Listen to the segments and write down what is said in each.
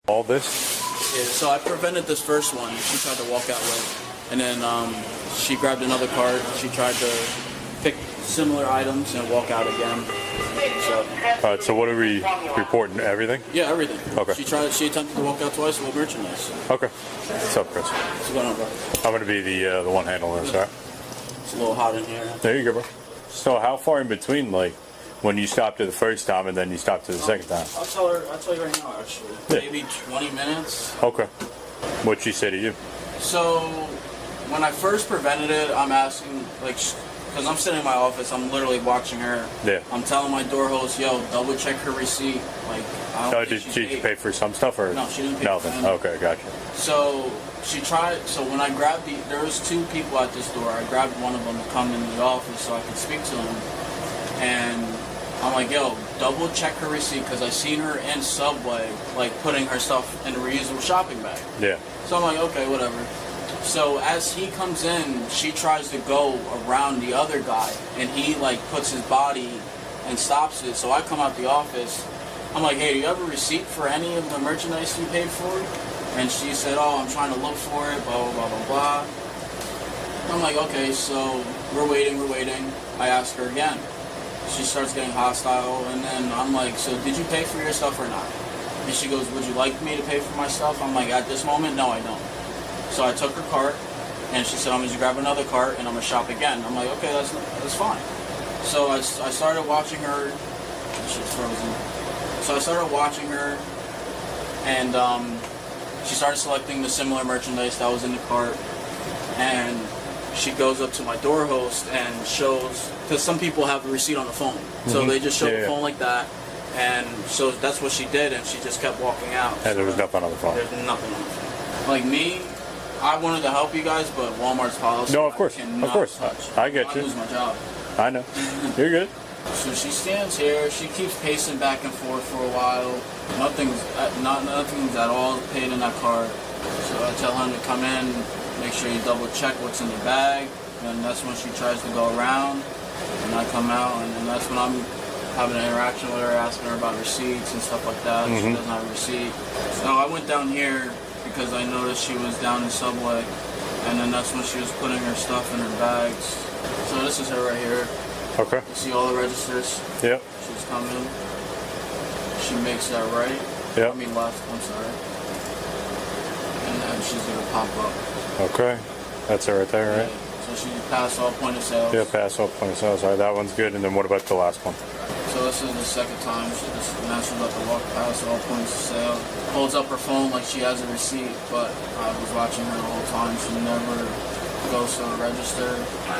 All this? Yeah, so I prevented this first one. She tried to walk out with, and then she grabbed another cart. She tried to pick similar items and walk out again. So. All right. So what are we reporting? Everything? Yeah, everything. Okay. She attempted to walk out twice with merchandise. Okay. What's up, Chris? What's going on, bro? I'm going to be the one handling this, all right? It's a little hot in here. There you go, bro. So how far in between, like, when you stopped it the first time and then you stopped it the second time? I'll tell you right now, actually. Yeah. Maybe 20 minutes. Okay. What'd she say to you? So, when I first prevented it, I'm asking, like, because I'm sitting in my office, I'm literally watching her. Yeah. I'm telling my door host, yo, double check her receipt. Like, I don't think Did she pay for some stuff or? No, she didn't pay nothing. for anything. Okay, gotcha. So, she tried, so when I grabbed there was two people at this door. I grabbed one of them to come in the office so I could speak to him. And I'm like, yo, double check her receipt, because I seen her in Subway, like, putting her stuff in a reusable shopping bag. Yeah. So I'm like, okay, whatever. So as he comes in, she tries to go around the other guy, and he, like, puts his body and stops it. So I come out the office. I'm like, hey, do you have a receipt for any of the merchandise you paid for? And she said, oh, I'm trying to look for it, blah, blah, blah, blah, blah. I'm like, okay, so we're waiting. I ask her again. She starts getting hostile, and then I'm like, so did you pay for your stuff or not? And she goes, would you like me to pay for my stuff? I'm like, at this moment, no, I don't. So I took her cart, and she said, I'm going to grab another cart, and I'm going to shop again. I'm like, okay, that's fine. So I started watching her. She's frozen. So I started watching her, and she started selecting the similar merchandise that was in the cart, and she goes up to my door host and shows, because some people have the receipt on the phone, so they just show the phone like that, and so that's what she did, and she just kept walking out. And there was nothing on the phone. There's nothing on the phone. Like me, I wanted to help you guys, but Walmart's policy. No, of course. I get you. I lose my job. I know. You're good. So she stands here. She keeps pacing back and forth for a while. Nothing's at all paid in that cart. So I tell him to come in, make sure you double check what's in the bag, and that's when she tries to go around, and I come out, and then that's when I'm having an interaction with her, asking her about receipts and stuff like that. She doesn't have a receipt. So I went down here because I noticed she was down in Subway, and then that's when she was putting her stuff in her bags. So this is her right here. Okay. You see all the registers? Yep. She's coming. She makes that right. Yep. I mean left, I'm sorry. And then she's going to pop up. Okay. That's her right there, right? So she passed all point of sales. Yeah, pass off point of sales. All right, that one's good. And then what about the last one? So this is the second time. Now she's about to walk past all points of sale. Holds up her phone like she has a receipt, but I was watching her the whole time. She never goes to the register.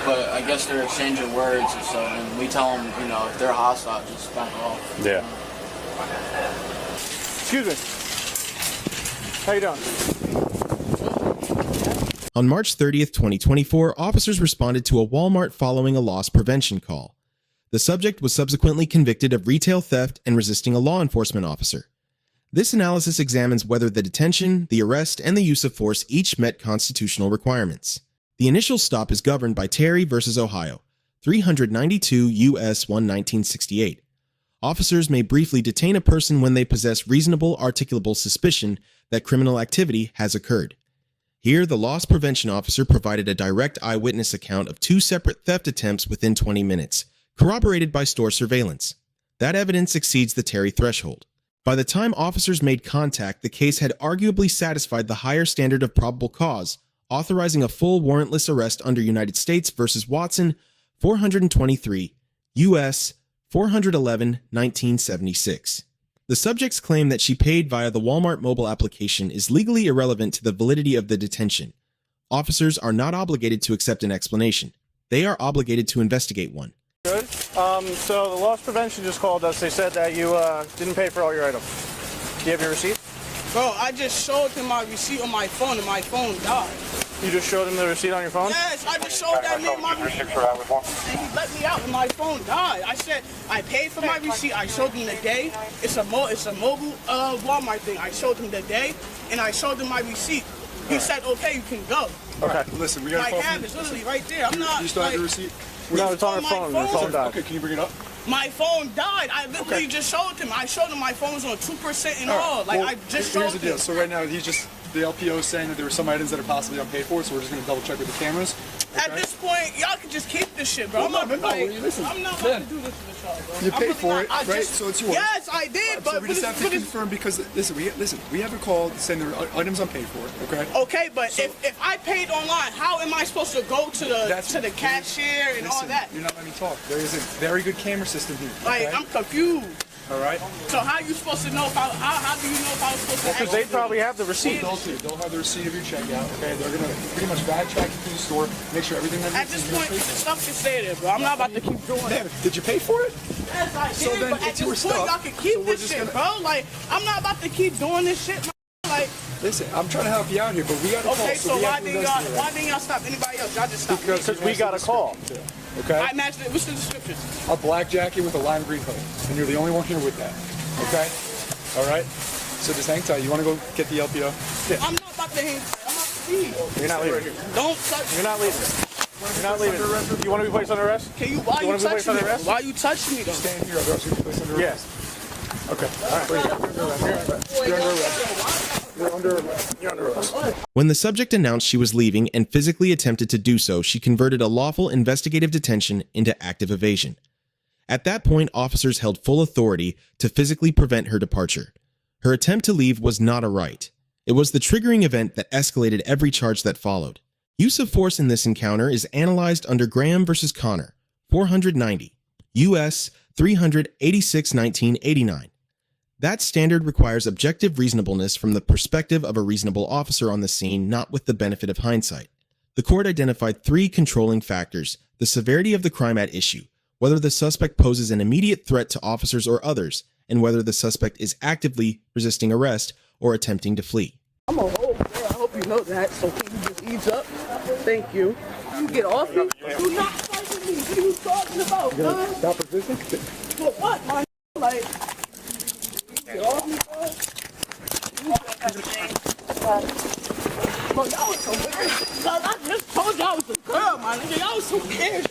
But I guess they're exchanging words, and so and we tell them, you know, if they're hostile, just back off. Yeah. Excuse me. How you doing? On March 30th, 2024, officers responded to a Walmart following a loss prevention call. The subject was subsequently convicted of retail theft and resisting a law enforcement officer. This analysis examines whether the detention, the arrest, and the use of force each met constitutional requirements. The initial stop is governed by Terry v. Ohio, 392 U.S. 1 1968. Officers may briefly detain a person when they possess reasonable articulable suspicion that criminal activity has occurred. Here, the loss prevention officer provided a direct eyewitness account of two separate theft attempts within 20 minutes, corroborated by store surveillance. That evidence exceeds the Terry threshold. By the time officers made contact, the case had arguably satisfied the higher standard of probable cause, authorizing a full warrantless arrest under United States v. Watson, 423, U.S. 411, 1976. The subject's claim that she paid via the Walmart mobile application is legally irrelevant to the validity of the detention. Officers are not obligated to accept an explanation. They are obligated to investigate one. Good. So the loss prevention just called us. They said that you didn't pay for all your items. Do you have your receipt? Bro, I just showed him my receipt on my phone, and my phone died. You just showed him the receipt on your phone? Yes, I just showed that man my receipt, and he let me out, and my phone died. I said I paid for my receipt. I showed him the day. It's a mobile Walmart thing. I showed him the day, and I showed him my receipt. He said, "Okay, you can go." Okay. Listen, we got a call it's literally right there. I'm not. You still have the receipt? No, it's on her phone. The phone died. Okay, can you bring it up? My phone died. I literally just showed him. I showed him my phone was on 2% and all. Like, well, I just here's showed the deal. him. So right now, the LPO is saying that there were some items that are possibly unpaid for, so we're just going to double check with the cameras. At this point, y'all can just keep this shit, bro. I'm not about to do this with y'all, bro. You paid for it, right? So it's yours. Yes, I did, but So we just have to confirm because, listen, we have a call saying there are items unpaid for, okay? Okay, but if I paid online, how am I supposed to go to the cashier and all that? You're not letting me talk. There is a very good camera system here. Like, I'm confused. All right? So how you supposed to know if how do you know if I was supposed to Because they probably have the receipt. They'll have the receipt of your checkout, okay? They're going to pretty much backtrack you through the store, make sure everything that At this point, the stuff can stay there, bro. I'm not about to keep doing it. Did you pay for it? Yes, I did, So then but at it's your this point, stuff. y'all can keep So we're this just shit, gonna- bro. Like, I'm not about to keep doing this shit, man. Like, Listen, I'm trying to help you out here, but we got a call. okay, so we why have to didn't investigate y'all, why didn't y'all stop anybody else? Y'all just stopped me. Because we got a call. Okay? I matched it. What's the description? A black jacket with a lime green hood, and you're the only one here with that. Okay? All right? So just hang tight. You want to go get the LPO? Yeah. I'm not about to hang. I'm about to leave. You're not leaving. Don't touch. You're not leaving. You're not leaving. You want to be placed under arrest? Can you? Why You you wanna be placed touching me? under arrest? Why you touching me though? Stand here, or else you'll be placed under arrest. Yes. Okay. All right. You're under arrest. You're under arrest. You're under arrest. When the subject announced she was leaving and physically attempted to do so, she converted a lawful investigative detention into active evasion. At that point, officers held full authority to physically prevent her departure. Her attempt to leave was not a right. It was the triggering event that escalated every charge that followed. Use of force in this encounter is analyzed under Graham versus Connor, 490, U.S. 386-1989. That standard requires objective reasonableness from the perspective of a reasonable officer on the scene, not with the benefit of hindsight. The court identified three controlling factors: the severity of the crime at issue, whether the suspect poses an immediate threat to officers or others, and whether the suspect is actively resisting arrest or attempting to flee. I'm a whole girl. I hope you know that. So can you just ease up? Thank you. You get off me. Do not fight with me. What are you talking about, man? Stop resisting. For what, my like? Get off me, bro. Bro, y'all was so weird. Cause I just told y'all I was a girl, my nigga. Y'all was so weird.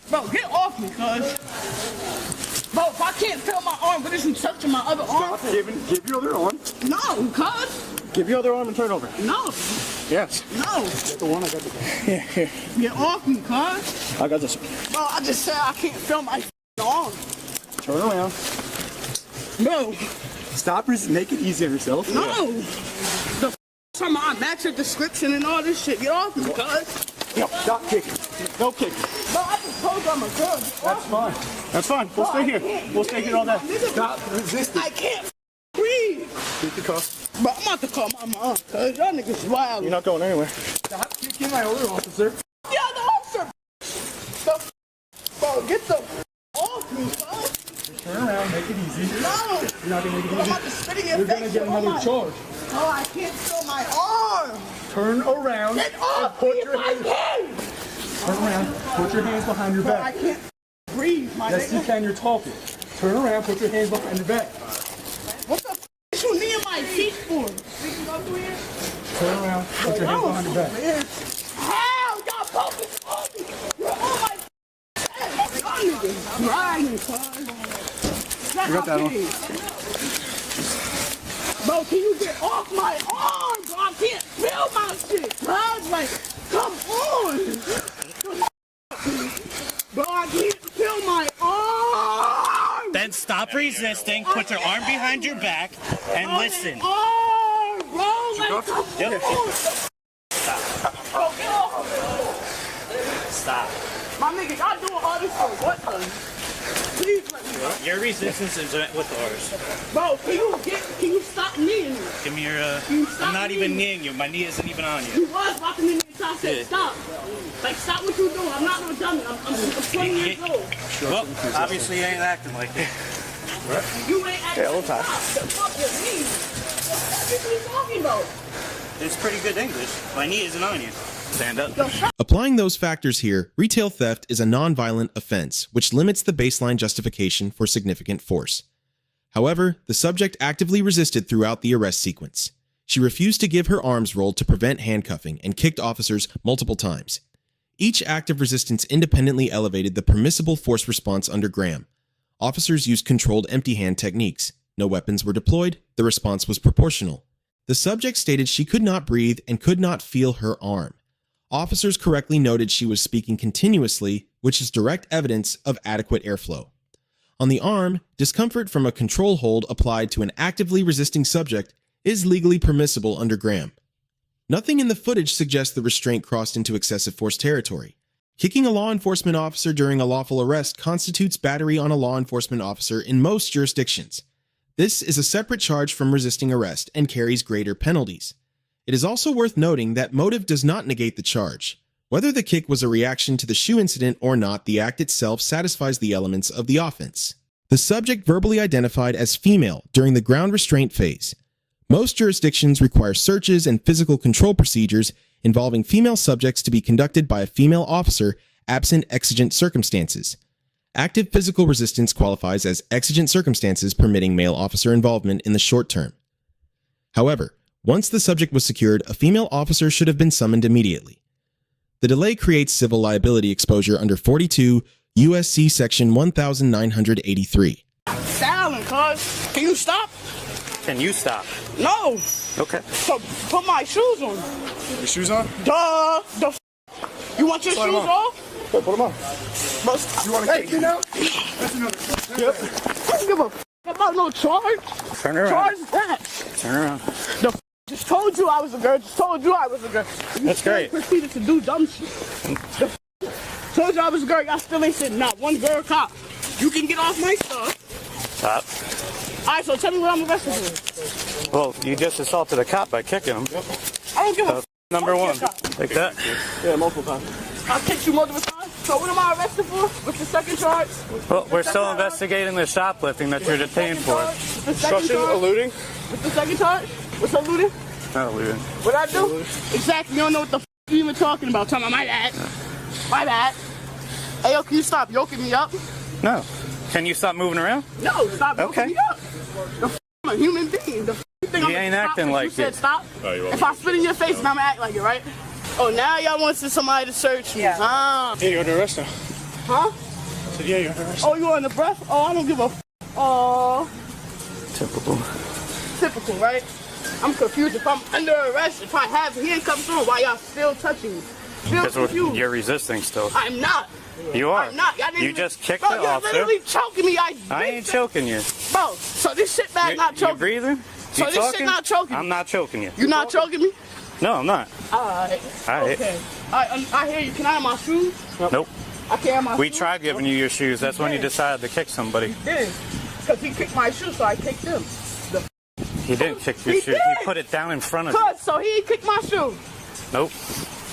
Bro, get off me, cuz. Bro, if I can't feel my arm, what is you touching my other arm? Stop giving. Give your other arm. No, cuz. Give your other arm and turn over. No. Yes. No. Get the one. I got the one. Here, here. Get off me, cuz. I got this one. Bro, I just said I can't feel my arm. Turn around. Bro, Stop. Make it easy on yourself. no. The time I match your description and all this shit. Get off me, cuz. No, stop kicking. No kicking. Bro, I just told you I'm a girl. That's fine. That's fine. We'll stay here. We'll stay here all day. Stop resisting. I can't breathe. Keep the cuff. Bro, I'm about to call my mom, cuz y'all niggas wild. You're not going anywhere. Stop kicking my other officer. Yeah, the officer. Bro, get the off me, cuz. Turn around. Make it easy. No. You're not gonna make it I'm easy. about to spit in your You're face. gonna get Oh another my- charge. Oh, I can't feel my arm. Turn around. Get off Put me your if I hands. can. Turn around. Put your hands behind your Bro, I back. can't breathe, my Yes, you nigga. can. You're talking. Turn around. Put your hands behind your back. What the f you need my feet for? Turn around. Put your hands behind your back. How y'all focus on me? You're on my head. Y'all niggas grinding, son. You got that one. Bro, can you get off my arm? Bro, I can't feel my shit. Bro, like, come on. Bro, I can't feel my arm. Then stop resisting, put your arm behind your back, and listen. Arm, bro, like, come Yep. on. Bro, get off. Stop. My nigga, y'all doing all this for what, son? Please let me go. Your resistance is with ours. Bro, can you stop kneeing me? Give me your, You stop I'm not even me. kneeing you. My knee isn't even on you. You was rocking me until I said Yeah. stop. Like, stop what you doing. I'm not no dummy. I'm 20 years old. Well, obviously you ain't acting like it. You ain't acting Yeah, a little time. stop. The fuck with me? What are you talking about? It's pretty good English. My knee isn't on you. Stand up. Applying those factors here, retail theft is a nonviolent offense, which limits the baseline justification for significant force. However, the subject actively resisted throughout the arrest sequence. She refused to give her arms rolled to prevent handcuffing and kicked officers multiple times. Each act of resistance independently elevated the permissible force response under Graham. Officers used controlled empty hand techniques. No weapons were deployed. The response was proportional. The subject stated she could not breathe and could not feel her arm. Officers correctly noted she was speaking continuously, which is direct evidence of adequate airflow. On the arm, discomfort from a control hold applied to an actively resisting subject is legally permissible under Graham. Nothing in the footage suggests the restraint crossed into excessive force territory. Kicking a law enforcement officer during a lawful arrest constitutes battery on a law enforcement officer in most jurisdictions. This is a separate charge from resisting arrest and carries greater penalties. It is also worth noting that motive does not negate the charge. Whether the kick was a reaction to the shoe incident or not, the act itself satisfies the elements of the offense. The subject verbally identified as female during the ground restraint phase. Most jurisdictions require searches and physical control procedures involving female subjects to be conducted by a female officer absent exigent circumstances. Active physical resistance qualifies as exigent circumstances permitting male officer involvement in the short term. However, once the subject was secured, a female officer should have been summoned immediately. The delay creates civil liability exposure under 42 U.S.C. Section 1983. Silent, cuz. Can you stop? Can you stop? No. Okay. So put my shoes on. Your shoes on? Duh. You want your Put 'em shoes on. off? Put them on. But, You want to kick me now? That's another. yep. I don't give a about no charge. Turn around. Charge that. Turn around. Just told you I was a girl. Just told you I was a girl. You That's still great. Proceeded to do dumb shit. Told you I was a girl. Y'all still ain't said not one girl cop. You can get off my stuff. Stop. All right, so tell me what I'm arrested for. Well, you just assaulted a cop by kicking him. I don't give a Number one. Like that. Yeah, multiple times. I'll kick you multiple times. So what am I arrested for? What's the second charge? Well, we're still investigating the shoplifting that you're detained for. What's the second Obstruction, charge? eluding. What's the second charge? What's eluding? Oh, weird. What I do? Exactly. You don't know what the f you even talking about. Talking about my bad. My bad. Hey, yo, can you stop yoking me up? No. Can you stop moving around? No, stop yoking Okay. me up. The f I'm a human being. The f you think You I'm ain't gonna stop acting when like you said it. stop? Oh, you won't. If I spit in your face, then I'm gonna act like it, right? Oh, now y'all want somebody to search me. Yeah. Huh? Yeah, you're under arrest now. Huh? I said, yeah, you're under arrest. Oh, you on the breath? Oh, I don't give a f. Oh. Typical. Typical, right? I'm confused. If I'm under arrest, if I have handcuffs on, why y'all still touching me? Still Because confused. you're resisting still. I'm not. You are. I'm not. Y'all didn't You even- just kicked Bro, the you're officer. literally choking me. I ain't choking you. Bro, so this shit bag not You choking. breathing? So You this shit talking? not choking. I'm not choking you. You not choking me? No, I'm not. Alright. Alright. Okay. I hear you. Can I have my shoes? Nope. I can't have my We shoes. tried giving you your shoes. That's when you decided to kick somebody. Did. Because he kicked my shoes, so I kicked him. He didn't kick your He shoes. did. He put it down in front of you. Cuz, so he kicked my shoe. Nope.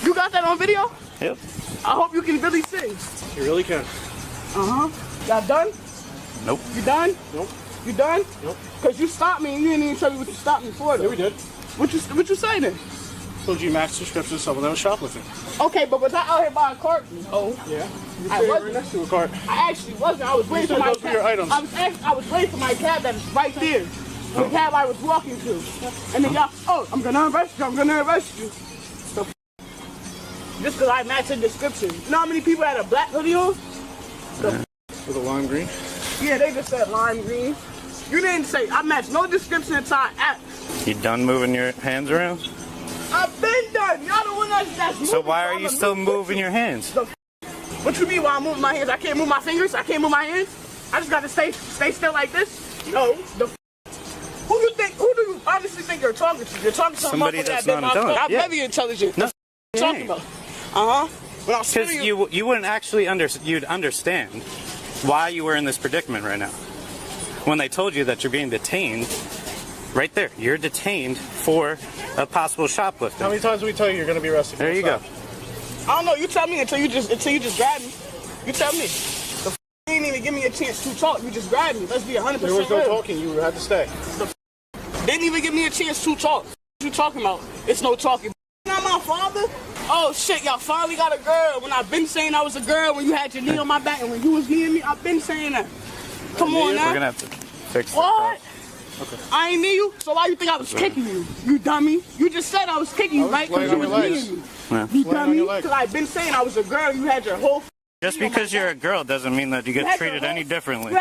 You got that on video? Yep. I hope you can really see. You really can. Uh-huh. Y'all done? Nope. You done? Nope. You done? Nope. Because you stopped me and you didn't even tell me what you stopped me for. Yeah, Though. we did. What you say then? Told you max description of someone that was shoplifting. Okay, but was I out here by a cart? No. Yeah. You I were wasn't. right next to a cart. I actually wasn't. I was waiting said for my those were your items. I was waiting for my cab that is right there. The cab I was walking to. And then y'all, oh, I'm gonna arrest you. I'm gonna arrest you. The just because I matched the description. You know how many people had a black hoodie on? With a lime green. Yeah, they just said lime green. You didn't say, I matched no description until I asked. You done moving your hands around? I've been done. Y'all the one that's moving. So why are all you the still movement. moving your hands? What you mean while I'm moving my hands? I can't move my fingers? I can't move my hands? I just gotta stay still like this? No. Who do you honestly think you're talking to? You're talking to Somebody a motherfucker that's that been not my intelligent. I'm Yeah. heavy intelligent. No, What you talking ain't. about? Uh-huh. When I was Because spitting you wouldn't actually you'd understand why you were in this predicament right now. When they told you that you're being detained, right there, you're detained for a possible shoplifting. How many times did we tell you you're going to be arrested? There you go. I don't know. You tell me until you just grab me. You tell me. You didn't even give me a chance to talk. You just grabbed me. Let's be 100% There was no real. talking. You had to stay. Didn't even give me a chance to talk. What you talking about? It's no talking. Not my father. Oh shit, y'all finally got a girl. When I've been saying I was a girl, when you had your knee on my back and when you was kneeing me, I've been saying that. Come on We're now. gonna have to fix What? that. Okay. I ain't knee you, so why you think I was kicking you? You dummy. You just said I was kicking you, right? Because laying you on was your legs. kneeing me. Yeah. You Laying on dummy. your legs. Because I've been saying I was a girl. You had your whole Just because you're a girl doesn't mean that you get treated any differently.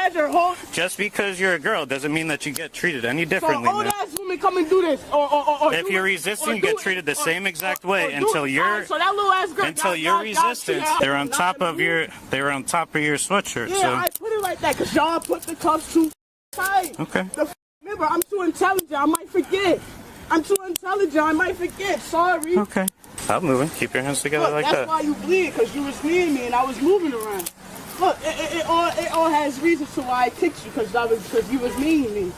Just because you're a girl doesn't mean that you get treated any differently. So old ass women come and do this, or if you're resisting, you get treated the same exact way until you're so that little ass girl, until you're resistant. They're on top of your sweatshirt. Yeah, So I put it like that because y'all put the cuffs too tight. okay. Remember, I'm too intelligent. I might forget. Sorry. Okay. I'm moving. Keep your hands together Look, like that's that. why you bleed, because you was near me and I was moving around. Look, it all has reasons to why I kicked you, because you was mean to me.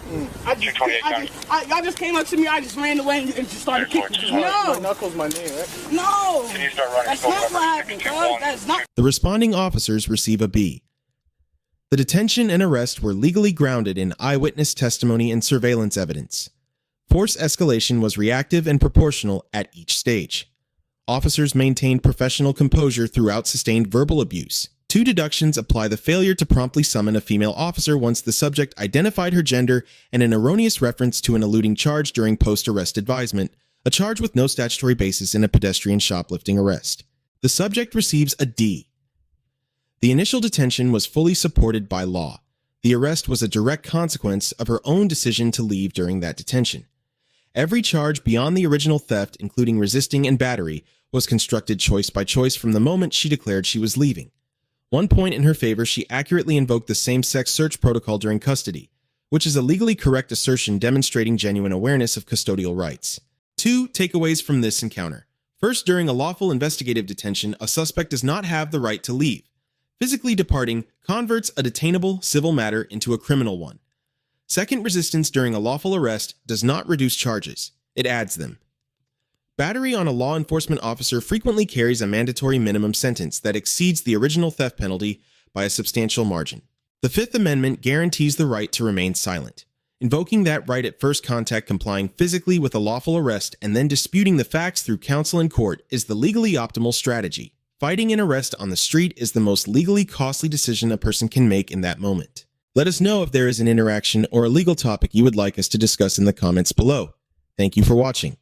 Y'all just came up to me, I just ran away and just started kicking you. My No, knuckles, my knee, right? no, that's not what happened, cuz. That's not. The responding officers receive a B. The detention and arrest were legally grounded in eyewitness testimony and surveillance evidence. Force escalation was reactive and proportional at each stage. Officers maintained professional composure throughout sustained verbal abuse. 2 deductions apply the failure to promptly summon a female officer once the subject identified her gender and an erroneous reference to an eluding charge during post-arrest advisement, a charge with no statutory basis in a pedestrian shoplifting arrest. The subject receives a D. The initial detention was fully supported by law. The arrest was a direct consequence of her own decision to leave during that detention. Every charge beyond the original theft, including resisting and battery, was constructed choice by choice from the moment she declared she was leaving. 1 point in her favor, she accurately invoked the same-sex search protocol during custody, which is a legally correct assertion demonstrating genuine awareness of custodial rights. 2 takeaways from this encounter. First, during a lawful investigative detention, a suspect does not have the right to leave. Physically departing converts a detainable civil matter into a criminal one. Second, resistance during a lawful arrest does not reduce charges. It adds them. Battery on a law enforcement officer frequently carries a mandatory minimum sentence that exceeds the original theft penalty by a substantial margin. The Fifth Amendment guarantees the right to remain silent. Invoking that right at first contact, complying physically with a lawful arrest, and then disputing the facts through counsel in court is the legally optimal strategy. Fighting an arrest on the street is the most legally costly decision a person can make in that moment. Let us know if there is an interaction or a legal topic you would like us to discuss in the comments below. Thank you for watching.